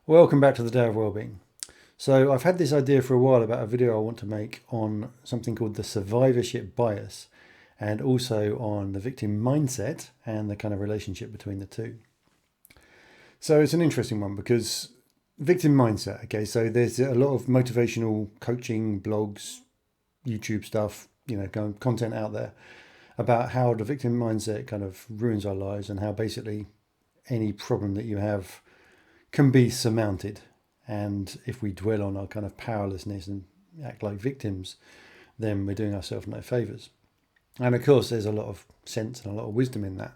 Welcome back to the Day of Wellbeing. So I've had this idea for a while about a video I want to make on something called the survivorship bias and also on the victim mindset and the kind of relationship between the two. So it's an interesting one because victim mindset, okay, so there's a lot of motivational coaching, blogs, YouTube stuff, content out there about how the victim mindset kind of ruins our lives and how basically any problem that you have can be surmounted. And if we dwell on our kind of powerlessness and act like victims, then we're doing ourselves no favours. And of course, there's a lot of sense and a lot of wisdom in that.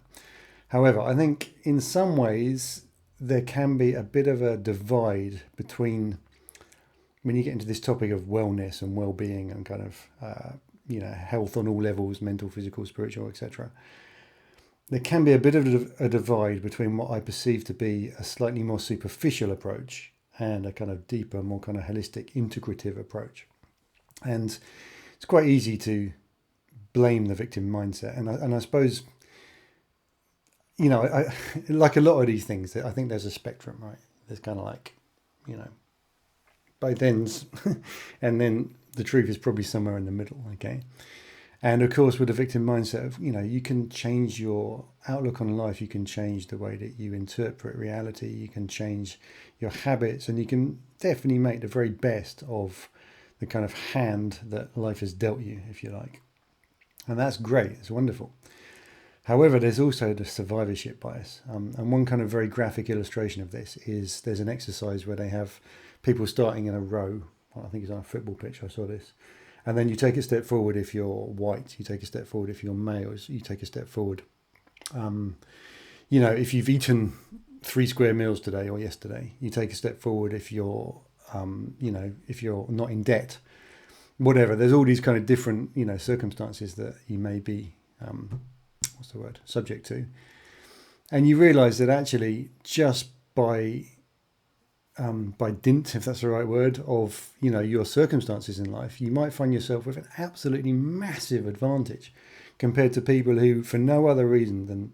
However, I think in some ways there can be a bit of a divide between when you get into this topic of wellness and well-being and kind of health on all levels, mental, physical, spiritual, etc. There can be a bit of a divide between what I perceive to be a slightly more superficial approach and a kind of deeper, more kind of holistic, integrative approach. And it's quite easy to blame the victim mindset. And I suppose, I like a lot of these things, I think there's a spectrum, right? There's kind of like, both ends. And then the truth is probably somewhere in the middle, okay? And of course, with the victim mindset of, you can change your outlook on life. You can change the way that you interpret reality. You can change your habits, and you can definitely make the very best of the kind of hand that life has dealt you, if you like. And that's great. It's wonderful. However, there's also the survivorship bias. And one kind of very graphic illustration of this is there's an exercise where they have people starting in a row. Well, I think it's on a football pitch. I saw this. And then you take a step forward if you're white. You take a step forward if you're male. You take a step forward. If you've eaten 3 square meals today or yesterday, you take a step forward if you're, if you're not in debt. Whatever. There's all these kind of different, circumstances that you may be, subject to. And you realise that actually just by dint, if that's the right word, of your circumstances in life, you might find yourself with an absolutely massive advantage compared to people who, for no other reason than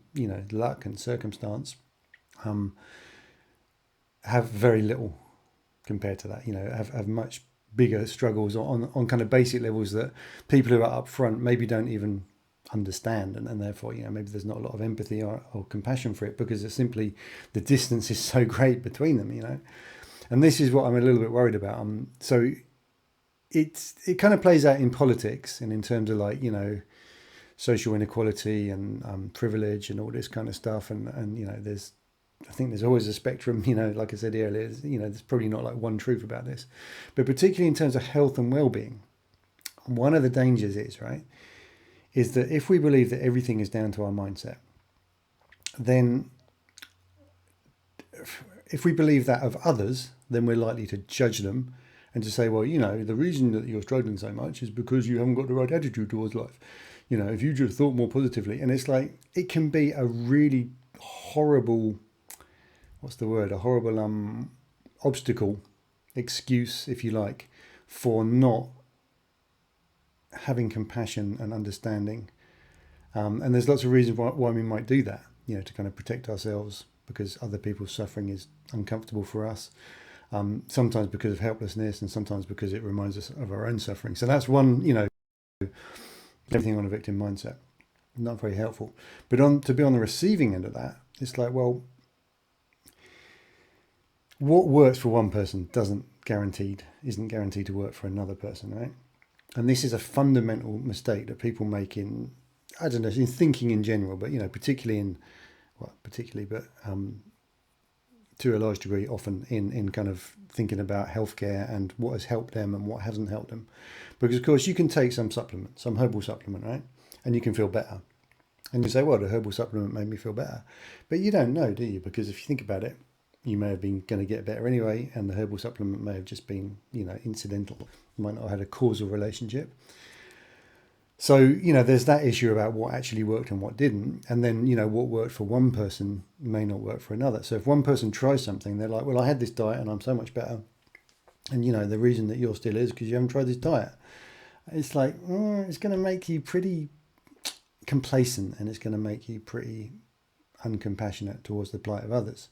luck and circumstance, have very little compared to that. Have much bigger struggles on kind of basic levels that people who are up front maybe don't even understand, and therefore maybe there's not a lot of empathy or compassion for it because it's simply the distance is so great between them. And this is what I'm a little bit worried about. So it kind of plays out in politics and in terms of social inequality and privilege and all this kind of stuff. And I think there's always a spectrum. Like I said earlier, there's probably not like one truth about this, but particularly in terms of health and well-being, one of the dangers is that if we believe that everything is down to our mindset, then if we believe that of others, then we're likely to judge them and to say, well, the reason that you're struggling so much is because you haven't got the right attitude towards life. If you just thought more positively. And it's like, it can be a really horrible, a horrible obstacle, excuse, if you like, for not having compassion and understanding. And there's lots of reasons why we might do that, to kind of protect ourselves because other people's suffering is uncomfortable for us. Sometimes because of helplessness and sometimes because it reminds us of our own suffering. So that's one, everything on a victim mindset. Not very helpful. But to be on the receiving end of that, it's like, well, what works for one person isn't guaranteed to work for another person, right? And this is a fundamental mistake that people make in thinking in general, but, to a large degree, often in kind of thinking about healthcare and what has helped them and what hasn't helped them. Because, of course, you can take some supplement, some herbal supplement, right? And you can feel better. And you say, well, the herbal supplement made me feel better. But you don't know, do you? Because if you think about it, you may have been going to get better anyway, and the herbal supplement may have just been, incidental. You might not have had a causal relationship. So, there's that issue about what actually worked and what didn't. And then, what worked for one person may not work for another. So if one person tries something, they're like, well, I had this diet and I'm so much better. And, the reason that you're still is because you haven't tried this diet. It's like, it's going to make you pretty complacent and it's going to make you pretty uncompassionate towards the plight of others.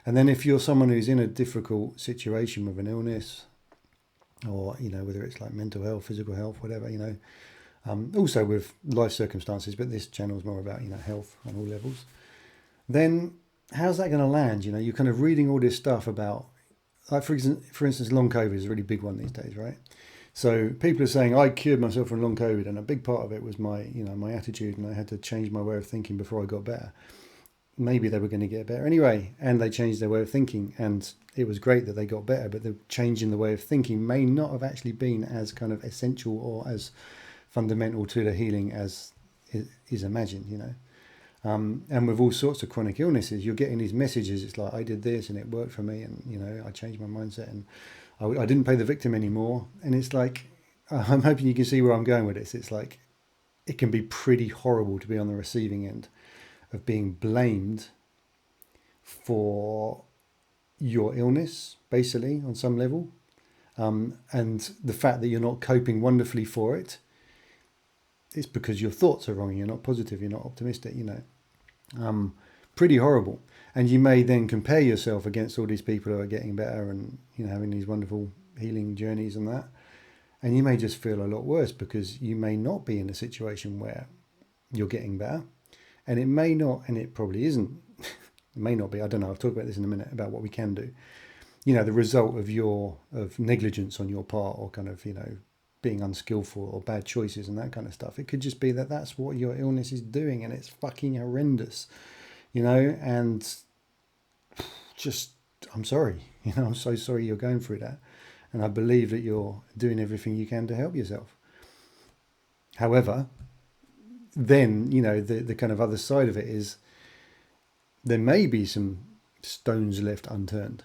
And then if you're someone who's in a difficult situation with an illness, or, you know, whether it's like mental health, physical health, whatever, you know, also with life circumstances, but this channel is more about, you know, health on all levels, then how's that going to land? You know, you're kind of reading all this stuff about, like, for instance, long COVID is a really big one these days, right? So people are saying I cured myself from long COVID, and a big part of it was my, you know, my attitude, and I had to change my way of thinking before I got better. Maybe they were going to get better anyway, and they changed their way of thinking, and it was great that they got better, but the change in the way of thinking may not have actually been as kind of essential or as fundamental to the healing as is imagined, you know. And with all sorts of chronic illnesses, you're getting these messages. It's like, I did this and it worked for me, and, you know, I changed my mindset, and I didn't play the victim anymore. And it's like, I'm hoping you can see where I'm going with this. It's like, it can be pretty horrible to be on the receiving end of being blamed for your illness, basically, on some level. And the fact that you're not coping wonderfully for it, it's because your thoughts are wrong, you're not positive, you're not optimistic, you know. Pretty horrible. And you may then compare yourself against all these people who are getting better and, you know, having these wonderful healing journeys and that. And you may just feel a lot worse because you may not be in a situation where you're getting better. And it may not, and it probably isn't, it may not be, I don't know, I'll talk about this in a minute about what we can do. You know, the result of negligence on your part, or kind of, you know, being unskillful or bad choices and that kind of stuff. It could just be that that's what your illness is doing, and it's fucking horrendous, you know, and just, I'm sorry, you know, I'm so sorry you're going through that. And I believe that you're doing everything you can to help yourself. However, then, you know, the kind of other side of it is there may be some stones left unturned.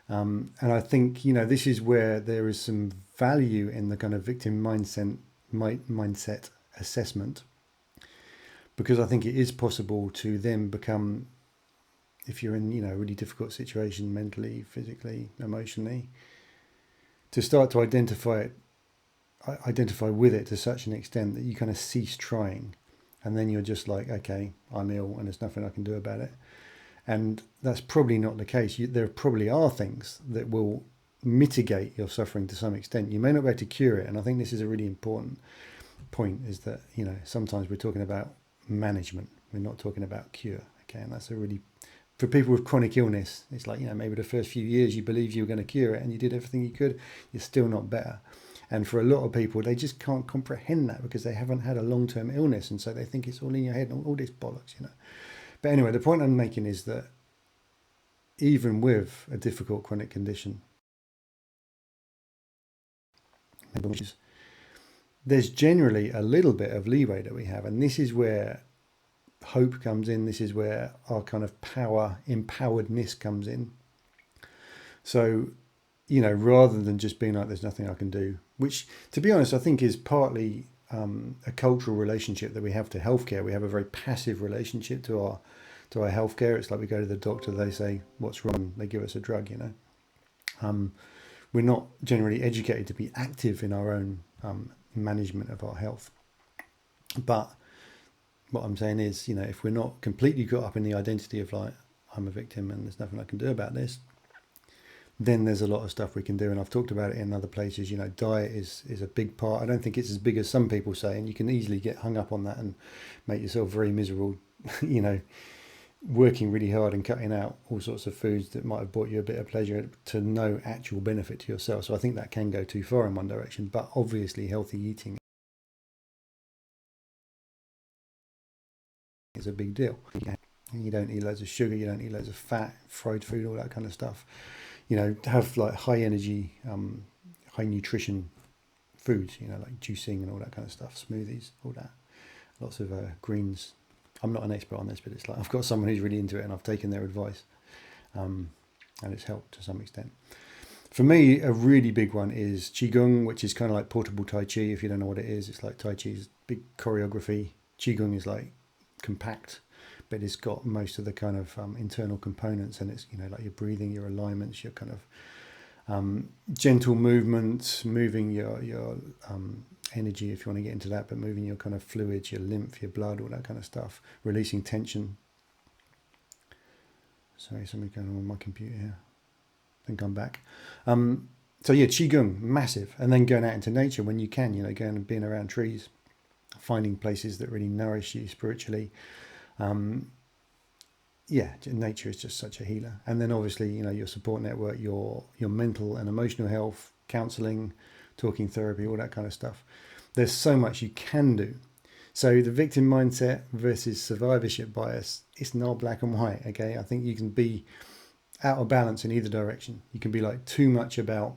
And I think, you know, this is where there is some value in the kind of victim mindset assessment, because I think it is possible to then become, if you're in, you know, a really difficult situation mentally, physically, emotionally, to start to identify with it to such an extent that you kind of cease trying, and then you're just like, okay, I'm ill and there's nothing I can do about it. And that's probably not the case. There probably are things that will mitigate your suffering to some extent. You may not be able to cure it. And I think this is a really important point, is that, you know, sometimes we're talking about management. We're not talking about cure. Okay. And that's a really, for people with chronic illness, it's like, you know, maybe the first few years you believe you were going to cure it and you did everything you could, you're still not better. And for a lot of people, they just can't comprehend that because they haven't had a long-term illness. And so they think it's all in your head and all this bollocks, you know. But anyway, the point I'm making is that even with a difficult chronic condition, there's generally a little bit of leeway that we have. And this is where hope comes in. This is where our kind of empoweredness comes in. So, you know, rather than just being like, there's nothing I can do, which, to be honest, I think is partly a cultural relationship that we have to healthcare. We have a very passive relationship to our healthcare. It's like we go to the doctor, they say what's wrong, they give us a drug, you know. We're not generally educated to be active in our own management of our health. But what I'm saying is, you know, if we're not completely caught up in the identity of like, I'm a victim and there's nothing I can do about this, then there's a lot of stuff we can do. And I've talked about it in other places. You know, diet is a big part. I don't think it's as big as some people say, and you can easily get hung up on that and make yourself very miserable, you know, working really hard and cutting out all sorts of foods that might have brought you a bit of pleasure to no actual benefit to yourself. So I think that can go too far in one direction. But obviously healthy eating is a big deal. You don't eat loads of sugar, you don't eat loads of fat, fried food, all that kind of stuff. You know, have like high energy, high nutrition foods, you know, like juicing and all that kind of stuff, smoothies, all that. Lots of greens. I'm not an expert on this, but it's like I've got someone who's really into it and I've taken their advice, and it's helped to some extent. For me, a really big one is Qigong, which is kind of like portable Tai Chi. If you don't know what it is, it's like Tai Chi's big choreography. Qigong is like compact, but it's got most of the kind of internal components, and it's, you know, like your breathing, your alignments, your kind of gentle movements, moving your energy, if you want to get into that, but moving your kind of fluids, your lymph, your blood, all that kind of stuff, releasing tension. Sorry, something's going on with my computer here. I think I'm back. So yeah, Qigong, massive. And then going out into nature when you can, going and being around trees, finding places that really nourish you spiritually. Yeah, nature is just such a healer. And then obviously, your support network, your mental and emotional health, counselling, talking therapy, all that kind of stuff. There's so much you can do. So the victim mindset versus survivorship bias, it's not black and white, okay? I think you can be out of balance in either direction. You can be like too much about,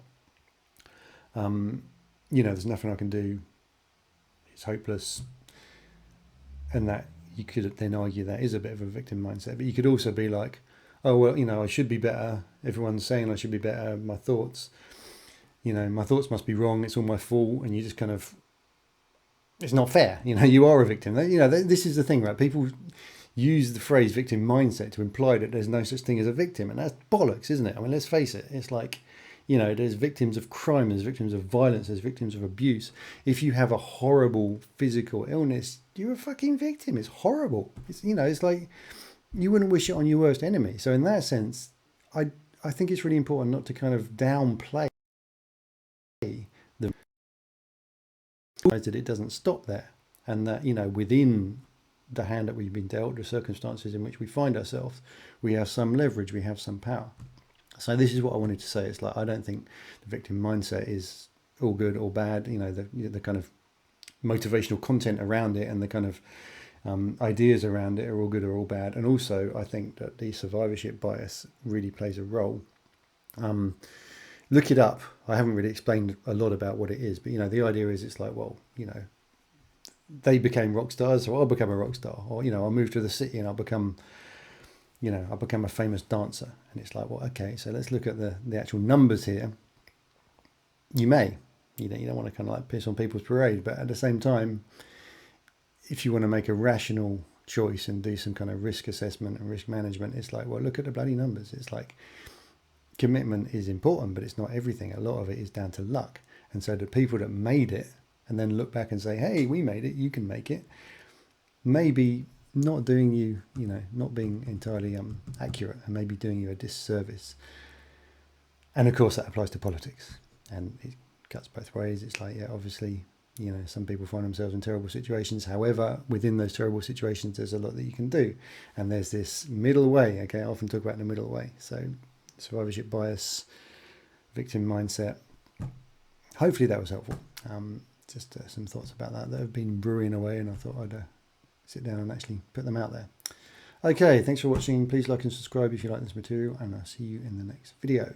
there's nothing I can do, it's hopeless, and that you could then argue that is a bit of a victim mindset. But you could also be like, oh, well, I should be better. Everyone's saying I should be better. My thoughts must be wrong. It's all my fault. And you just kind of, it's not fair. You are a victim. This is the thing, right? People use the phrase victim mindset to imply that there's no such thing as a victim. And that's bollocks, isn't it? I mean, let's face it. It's like, there's victims of crime, there's victims of violence, there's victims of abuse. If you have a horrible physical illness, you're a fucking victim. It's horrible. It's like you wouldn't wish it on your worst enemy. So in that sense, I think it's really important not to kind of downplay the that it doesn't stop there, and that within the hand that we've been dealt, the circumstances in which we find ourselves, we have some leverage, we have some power. So this is what I wanted to say. It's like, I don't think the victim mindset is all good or bad. The kind of motivational content around it and the kind of ideas around it are all good or all bad. And also, I think that the survivorship bias really plays a role. Look it up. I haven't really explained a lot about what it is, but the idea is it's like, well, they became rock stars, so I'll become a rock star, or I'll move to the city and I'll become a famous dancer. And it's like, well, okay, so let's look at the actual numbers here. You may, you don't want to kind of like piss on people's parade, but at the same time, if you want to make a rational choice and do some kind of risk assessment and risk management, it's like, well, look at the bloody numbers. It's like, commitment is important, but it's not everything. A lot of it is down to luck. And so the people that made it and then look back and say, hey, we made it, you can make it, maybe not doing you, not being entirely accurate, and maybe doing you a disservice. And of course that applies to politics, and it cuts both ways. It's like, yeah, obviously, some people find themselves in terrible situations. However, within those terrible situations, there's a lot that you can do. And there's this middle way, okay? I often talk about the middle way. So survivorship bias, victim mindset. Hopefully that was helpful. Just some thoughts about that have been brewing away, and I thought I'd sit down and actually put them out there. Okay, thanks for watching. Please like and subscribe if you like this material, and I'll see you in the next video.